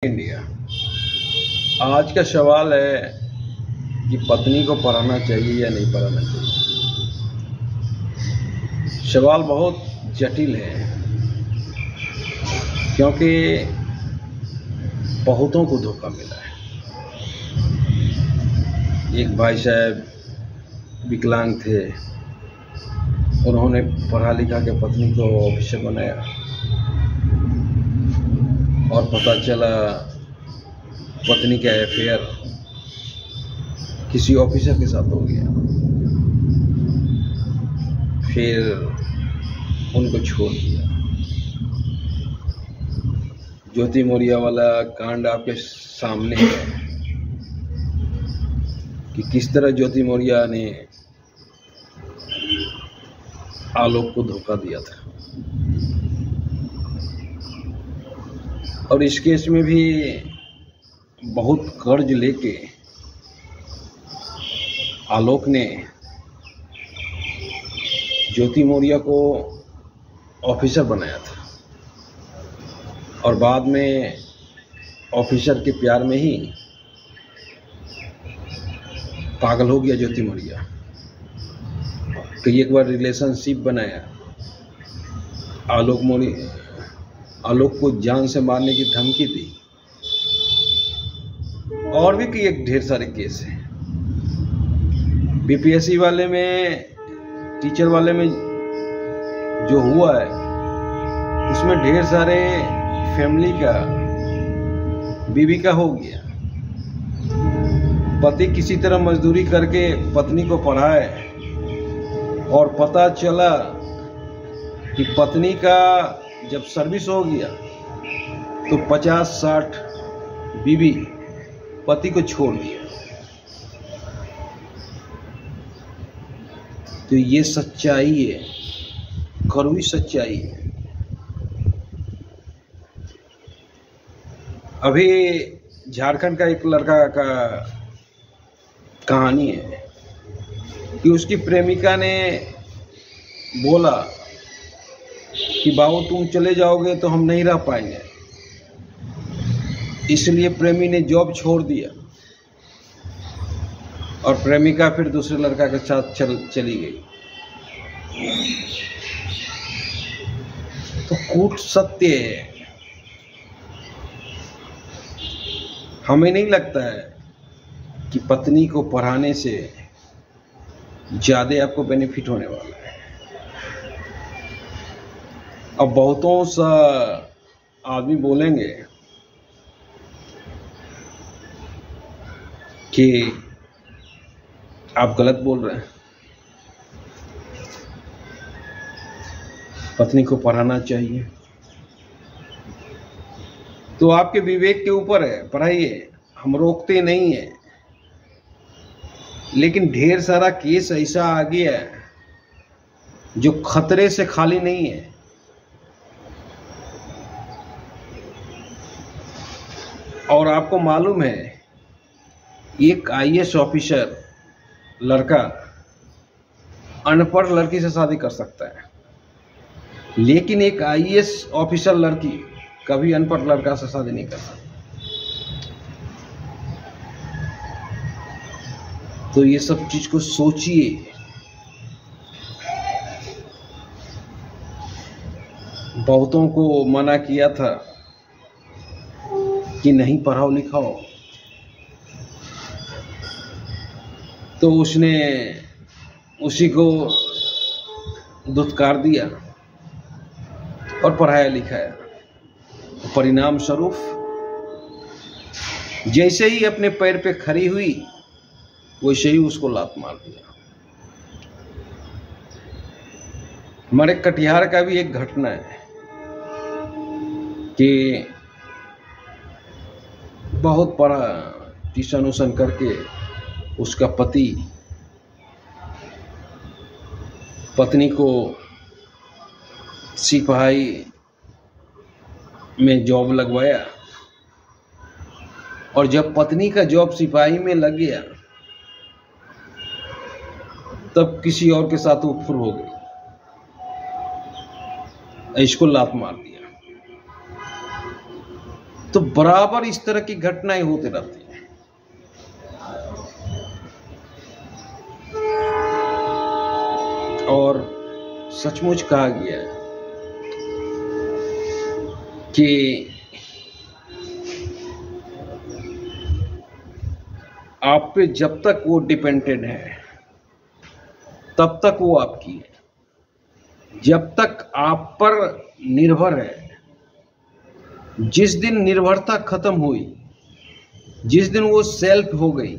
India. आज का सवाल है कि पत्नी को पढ़ाना चाहिए या नहीं पढ़ाना चाहिए। सवाल बहुत जटिल है क्योंकि बहुतों को धोखा मिला है। एक भाई साहब विकलांग थे, उन्होंने पढ़ा लिखा के पत्नी को ऑफिसर बनाया और पता चला पत्नी का अफेयर किसी ऑफिसर के साथ हो गया। फिर उनको छोड़ दिया। ज्योति मौर्य वाला कांड आपके सामने है कि किस तरह ज्योति मौर्य ने आलोक को धोखा दिया था। और इस केस में भी बहुत कर्ज लेके आलोक ने ज्योति मौर्य को ऑफिसर बनाया था और बाद में ऑफिसर के प्यार में ही पागल हो गया ज्योति मौर्य। तो एक बार रिलेशनशिप बनाया, आलोक को जान से मारने की धमकी दी। और भी कई एक ढेर सारे केस हैं। बीपीएससी वाले में, टीचर वाले में जो हुआ है उसमें ढेर सारे फैमिली का, बीवी का हो गया। पति किसी तरह मजदूरी करके पत्नी को पढ़ाए और पता चला कि पत्नी का जब सर्विस हो गया तो 50-60 बीवी पति को छोड़ दिया। तो ये सच्चाई है, कड़वी सच्चाई है। अभी झारखंड का एक लड़का का कहानी है कि उसकी प्रेमिका ने बोला कि बाबू तुम चले जाओगे तो हम नहीं रह पाएंगे, इसलिए प्रेमी ने जॉब छोड़ दिया और प्रेमिका फिर दूसरे लड़का के साथ चली गई। तो कूट सत्य है। हमें नहीं लगता है कि पत्नी को पढ़ाने से ज्यादा आपको बेनिफिट होने वाला है। अब बहुतों सा आदमी बोलेंगे कि आप गलत बोल रहे हैं, पत्नी को पढ़ाना चाहिए। तो आपके विवेक के ऊपर है, पढ़ाइए, हम रोकते नहीं है। लेकिन ढेर सारा केस ऐसा आ गया है जो खतरे से खाली नहीं है। और आपको मालूम है एक आईएएस ऑफिसर लड़का अनपढ़ लड़की से शादी कर सकता है, लेकिन एक आईएएस ऑफिसर लड़की कभी अनपढ़ लड़का से शादी नहीं कर सकती। तो ये सब चीज को सोचिए। बहुतों को मना किया था कि नहीं पढ़ाओ लिखाओ, तो उसने उसी को दुत्कार दिया और पढ़ाया लिखाया। परिणाम स्वरूप जैसे ही अपने पैर पे खड़ी हुई वैसे ही उसको लात मार दिया। हमारे कटिहार का भी एक घटना है कि बहुत बड़ा ट्यूशन उशन करके उसका पति पत्नी को सिपाही में जॉब लगवाया और जब पत्नी का जॉब सिपाही में लग गया तब किसी और के साथ उत्फुर हो गई, इसको लात मार दिया। तो बराबर इस तरह की घटनाएं होती रहती हैं। और सचमुच कहा गया है कि आप पे जब तक वो डिपेंडेंट है तब तक वो आपकी है। जब तक आप पर निर्भर है, जिस दिन निर्भरता खत्म हुई, जिस दिन वो सेल्फ हो गई,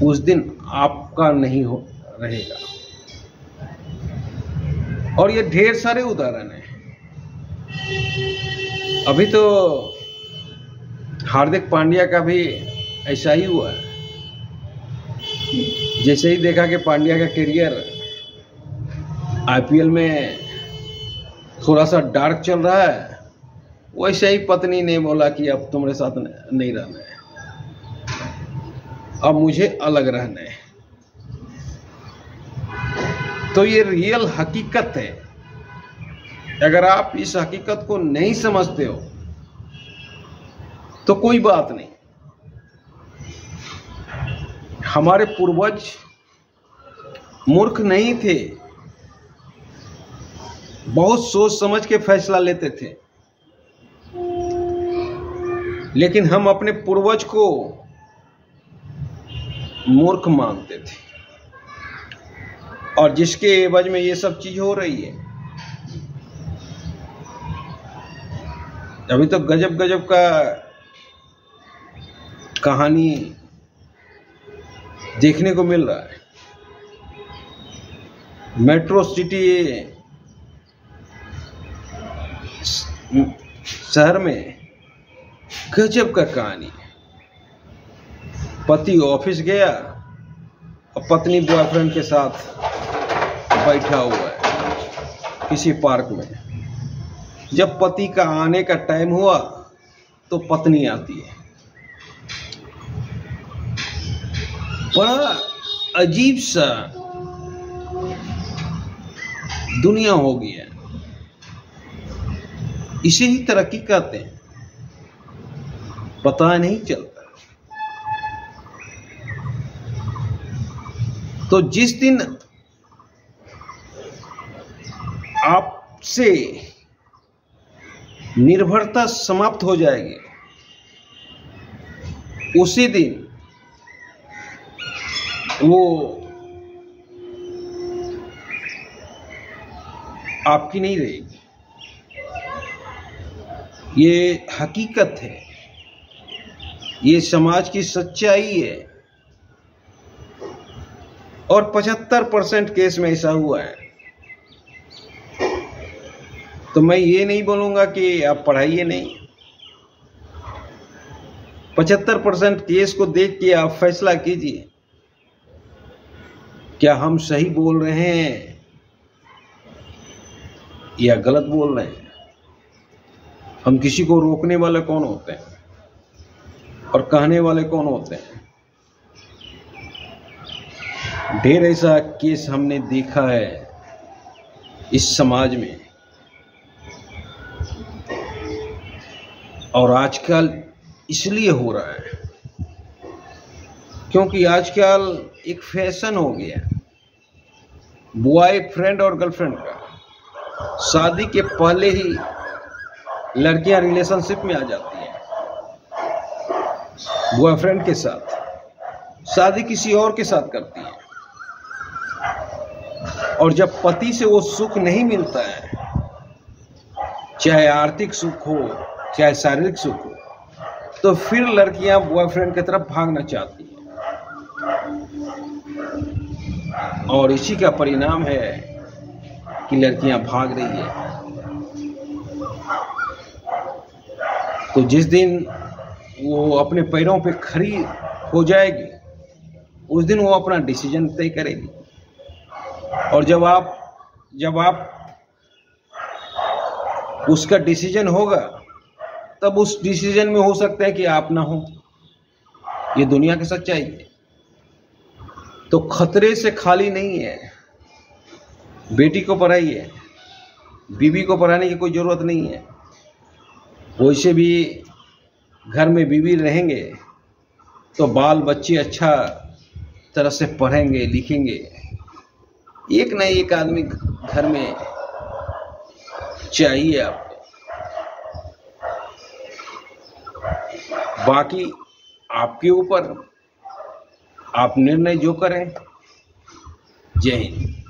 उस दिन आपका नहीं हो रहेगा। और ये ढेर सारे उदाहरण हैं। अभी तो हार्दिक पांड्या का भी ऐसा ही हुआ है। जैसे ही देखा कि पांड्या का करियर आईपीएल में थोड़ा सा डार्क चल रहा है, वैसे ही पत्नी ने बोला कि अब तुम्हारे साथ नहीं रहना है, अब मुझे अलग रहना है। तो ये रियल हकीकत है। अगर आप इस हकीकत को नहीं समझते हो तो कोई बात नहीं। हमारे पूर्वज मूर्ख नहीं थे, बहुत सोच समझ के फैसला लेते थे। लेकिन हम अपने पूर्वज को मूर्ख मानते थे, और जिसके एवज में ये सब चीज हो रही है। अभी तो गजब गजब का कहानी देखने को मिल रहा है। मेट्रो सिटी शहर में गजब का कहानी है। पति ऑफिस गया और पत्नी बॉयफ्रेंड के साथ बैठा हुआ है किसी पार्क में। जब पति का आने का टाइम हुआ तो पत्नी आती है। बड़ा अजीब सा दुनिया हो गई है। इसे ही तरक्की कहते हैं, पता नहीं चलता। तो जिस दिन आपसे निर्भरता समाप्त हो जाएगी, उसी दिन वो आपकी नहीं रहेगी। ये हकीकत है, ये समाज की सच्चाई है। और 75% केस में ऐसा हुआ है। तो मैं ये नहीं बोलूंगा कि आप पढ़ाइए नहीं। 75% केस को देख के आप फैसला कीजिए, क्या हम सही बोल रहे हैं या गलत बोल रहे हैं। हम किसी को रोकने वाले कौन होते हैं और कहने वाले कौन होते हैं। ढेर ऐसा केस हमने देखा है इस समाज में। और आजकल इसलिए हो रहा है क्योंकि आजकल एक फैशन हो गया बॉयफ्रेंड और गर्लफ्रेंड का। शादी के पहले ही लड़कियां रिलेशनशिप में आ जाती हैं बॉयफ्रेंड के साथ, शादी किसी और के साथ करती हैं। और जब पति से वो सुख नहीं मिलता है, चाहे आर्थिक सुख हो चाहे शारीरिक सुख हो, तो फिर लड़कियां बॉयफ्रेंड की तरफ भागना चाहती हैं। और इसी का परिणाम है कि लड़कियां भाग रही है। तो जिस दिन वो अपने पैरों पे खड़ी हो जाएगी, उस दिन वो अपना डिसीजन तय करेगी। और जब आप उसका डिसीजन होगा, तब उस डिसीजन में हो सकता है कि आप ना हो। ये दुनिया की सच्चाई है। तो खतरे से खाली नहीं है। बेटी को पढ़ाइए, बीवी को पढ़ाने की कोई जरूरत नहीं है। वैसे भी घर में बीवी रहेंगे तो बाल बच्चे अच्छा तरह से पढ़ेंगे लिखेंगे। एक न एक आदमी घर में चाहिए आपको। बाकी आपके ऊपर, आप निर्णय जो करें। जय हिंद।